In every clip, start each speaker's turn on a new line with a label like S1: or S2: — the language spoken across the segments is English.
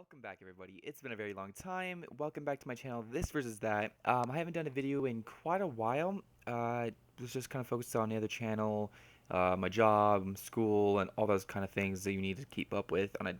S1: Welcome back, everybody. It's been a very long time. Welcome back to my channel, This versus That. I haven't done a video in quite a while. Was just kind of focused on the other channel, my job, school, and all those kind of things that you need to keep up with on a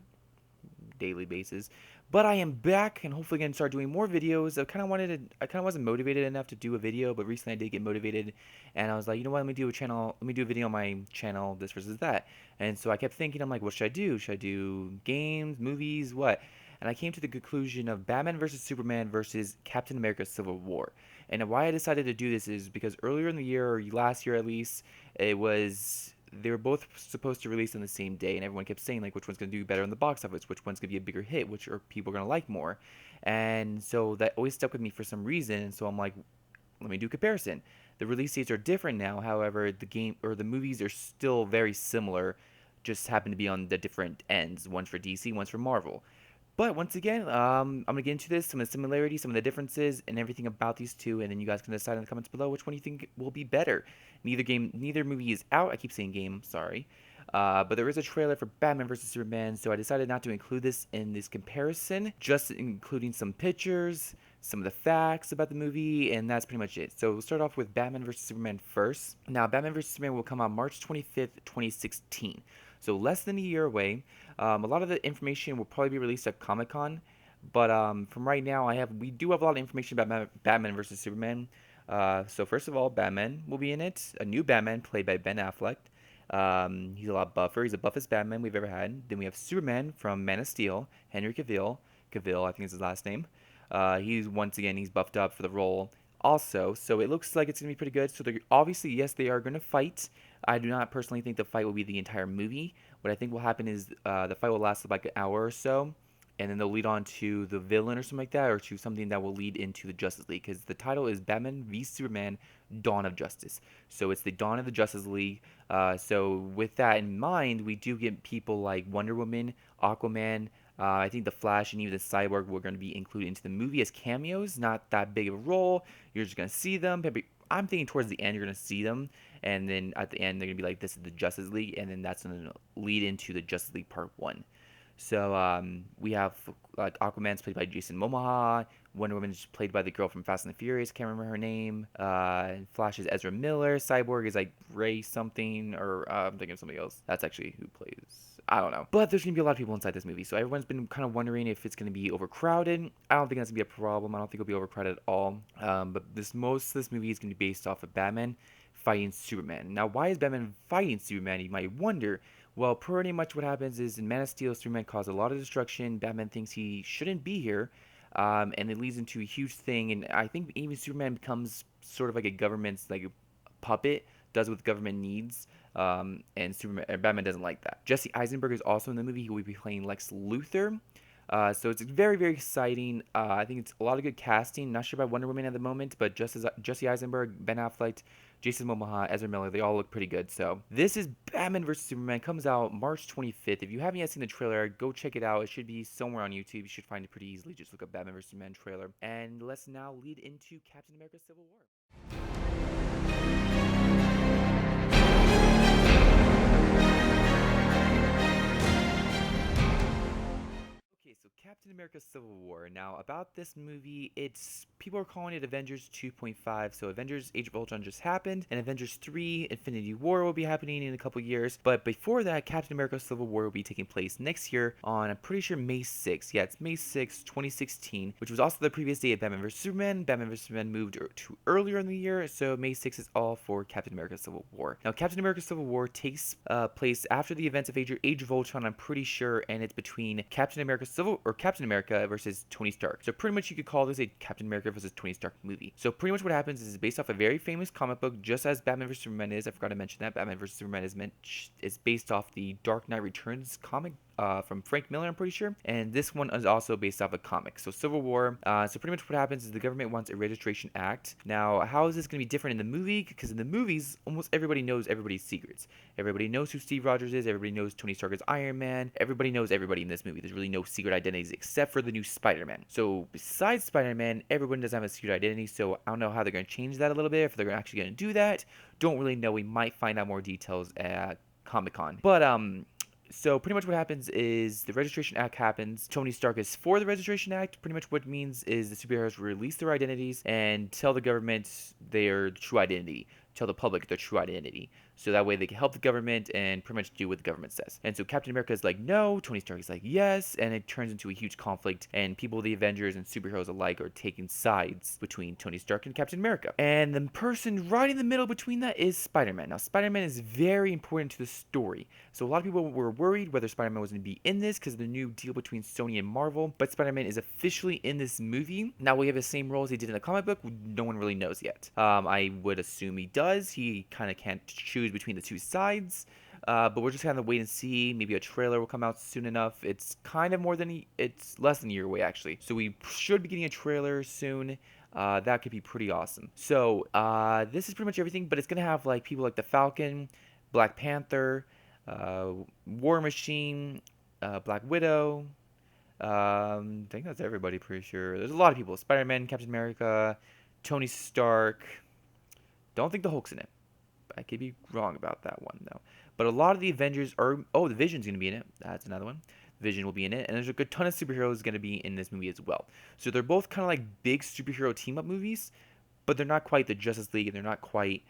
S1: daily basis. But I am back and hopefully going to start doing more videos. I kind of wasn't motivated enough to do a video, but recently I did get motivated, and I was like, you know what, let me do a video on my channel, This versus That. And so I kept thinking, I'm like, what should I do? Should I do games, movies, what? And I came to the conclusion of Batman versus Superman versus Captain America Civil War. And why I decided to do this is because earlier in the year, or last year at least, they were both supposed to release on the same day, and everyone kept saying like which one's gonna do better in the box office, which one's gonna be a bigger hit, which are people gonna like more, and so that always stuck with me for some reason. And so I'm like, let me do a comparison. The release dates are different now, however, the game or the movies are still very similar, just happen to be on the different ends. One's for DC, one's for Marvel. But once again, I'm gonna get into this, some of the similarities, some of the differences, and everything about these two, and then you guys can decide in the comments below which one you think will be better. Neither movie is out. I keep saying game, sorry. But there is a trailer for Batman vs Superman, so I decided not to include this in this comparison, just including some pictures, some of the facts about the movie, and that's pretty much it. So we'll start off with Batman vs Superman first. Now, Batman vs Superman will come out March 25th, 2016. So less than a year away. A lot of the information will probably be released at Comic-Con, but from right now, we do have a lot of information about Batman versus Superman. So first of all, Batman will be in it. A new Batman played by Ben Affleck. He's a lot buffer. He's the buffest Batman we've ever had. Then we have Superman from Man of Steel, Henry Cavill. Cavill, I think is his last name. He's buffed up for the role also, so it looks like it's gonna be pretty good. So they're obviously, yes, they are gonna fight. I do not personally think the fight will be the entire movie. What I think will happen is the fight will last like an hour or so, and then they'll lead on to the villain or something like that, or to something that will lead into the Justice League, because the title is Batman v Superman: Dawn of Justice. So it's the dawn of the Justice League. So with that in mind, we do get people like Wonder Woman, Aquaman. I think the Flash and even the Cyborg were going to be included into the movie as cameos. Not that big of a role. You're just going to see them. I'm thinking towards the end you're going to see them, and then at the end they're going to be like, this is the Justice League, and then that's going to lead into the Justice League Part 1. So we have like Aquaman's played by Jason Momoa. Wonder Woman's played by the girl from Fast and the Furious. Can't remember her name. Flash is Ezra Miller. Cyborg is like Ray something, or I'm thinking of somebody else. That's actually who plays. I don't know. But there's gonna be a lot of people inside this movie, so everyone's been kind of wondering if it's gonna be overcrowded. I don't think that's gonna be a problem. I don't think it'll be overcrowded at all. But most of this movie is gonna be based off of Batman fighting Superman. Now, why is Batman fighting Superman? You might wonder. Well, pretty much what happens is in Man of Steel, Superman caused a lot of destruction. Batman thinks he shouldn't be here, and it leads into a huge thing. And I think even Superman becomes sort of like a government's like a puppet, does what the government needs. Batman doesn't like that. Jesse Eisenberg is also in the movie. He will be playing Lex Luthor. So it's very, very exciting. I think it's a lot of good casting. Not sure about Wonder Woman at the moment, but Jesse Eisenberg, Ben Affleck, Jason Momoa, Ezra Miller, they all look pretty good. So this is Batman vs Superman. Comes out March 25th. If you haven't yet seen the trailer, go check it out. It should be somewhere on YouTube. You should find it pretty easily. Just look up Batman vs Superman trailer. And let's now lead into Captain America: Civil War. Okay, so Captain America: Civil War. Now, about this movie, people are calling it Avengers 2.5. So Avengers Age of Ultron just happened, and Avengers 3 Infinity War will be happening in a couple years. But before that, Captain America: Civil War will be taking place next year on, I'm pretty sure, May 6th. Yeah, it's May 6th, 2016, which was also the previous day of Batman vs Superman. Batman vs Superman moved to earlier in the year, so May 6th is all for Captain America: Civil War. Now, Captain America: Civil War takes place after the events of Age of Ultron, I'm pretty sure, and it's between Captain America versus Tony Stark. So pretty much you could call this a Captain America versus Tony Stark movie. So pretty much what happens is it's based off a very famous comic book, just as Batman vs Superman is. I forgot to mention that Batman vs Superman is based off the Dark Knight Returns comic from Frank Miller, I'm pretty sure. And this one is also based off a comic. So Civil War. So pretty much what happens is the government wants a registration act. Now, how is this going to be different in the movie? Because in the movies, almost everybody knows everybody's secrets. Everybody knows who Steve Rogers is. Everybody knows Tony Stark is Iron Man. Everybody knows everybody in this movie. There's really no secret identities except for the new Spider-Man. So besides Spider-Man, everyone doesn't have a secret identity. So I don't know how they're going to change that a little bit. If they're actually going to do that, don't really know. We might find out more details at Comic-Con. But So pretty much what happens is the Registration Act happens. Tony Stark is for the Registration Act. Pretty much what it means is the superheroes release their identities and tell the government their true identity. Tell the public their true identity. So that way they can help the government and pretty much do what the government says. And so Captain America is like, no. Tony Stark is like, yes. And it turns into a huge conflict. And people, the Avengers and superheroes alike, are taking sides between Tony Stark and Captain America. And the person right in the middle between that is Spider-Man. Now, Spider-Man is very important to the story. So a lot of people were worried whether Spider-Man was going to be in this because of the new deal between Sony and Marvel. But Spider-Man is officially in this movie. Now, will he have the same role as he did in the comic book? No one really knows yet. I would assume he does. He kind of can't choose between the two sides. But we're just kind of wait and see. Maybe a trailer will come out soon enough. It's kind of it's less than a year away, actually. So we should be getting a trailer soon. That could be pretty awesome. So this is pretty much everything, but it's gonna have like people like the Falcon, Black Panther, War Machine, Black Widow. I think that's everybody. Pretty sure. There's a lot of people: Spider-Man, Captain America, Tony Stark. Don't think the Hulk's in it. I could be wrong about that one though. But a lot of the Avengers are. Oh, the Vision's gonna be in it. That's another one. Vision will be in it, and there's a good ton of superheroes gonna be in this movie as well. So they're both kind of like big superhero team up movies, but they're not quite the Justice League, and they're not quite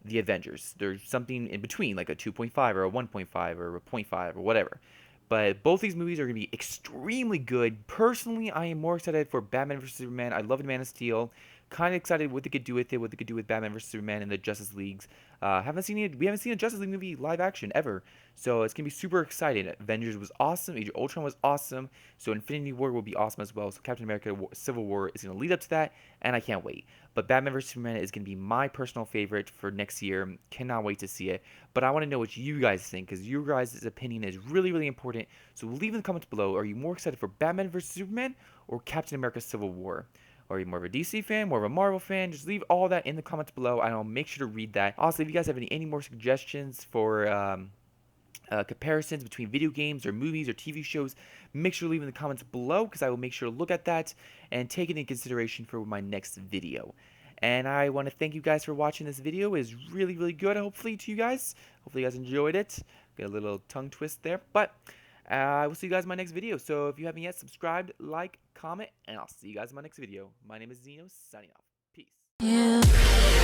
S1: the Avengers. There's something in between, like a 2.5 or a 1.5 or a 0.5 or whatever. But both these movies are going to be extremely good. Personally, I am more excited for Batman vs. Superman. I love Man of Steel. Kind of excited what they could do with it, what they could do with Batman vs. Superman and the Justice Leagues. We haven't seen a Justice League movie live action ever. So it's going to be super exciting. Avengers was awesome. Age of Ultron was awesome. So Infinity War will be awesome as well. So Captain America Civil War is going to lead up to that, and I can't wait. But Batman vs. Superman is going to be my personal favorite for next year. Cannot wait to see it. But I want to know what you guys think, because your guys' opinion is really, really important. So leave in the comments below. Are you more excited for Batman vs. Superman or Captain America Civil War? Are you more of a DC fan, more of a Marvel fan? Just leave all that in the comments below, and I'll make sure to read that. Also, if you guys have any more suggestions for comparisons between video games or movies or TV shows, make sure to leave in the comments below, because I will make sure to look at that and take it into consideration for my next video. And I want to thank you guys for watching this video. It was really, really good, hopefully, to you guys. Hopefully you guys enjoyed it. Got a little tongue twist there, but I will see you guys in my next video. So if you haven't yet, subscribe, like, comment, and I'll see you guys in my next video. My name is Zeno, signing off. Peace. Yeah.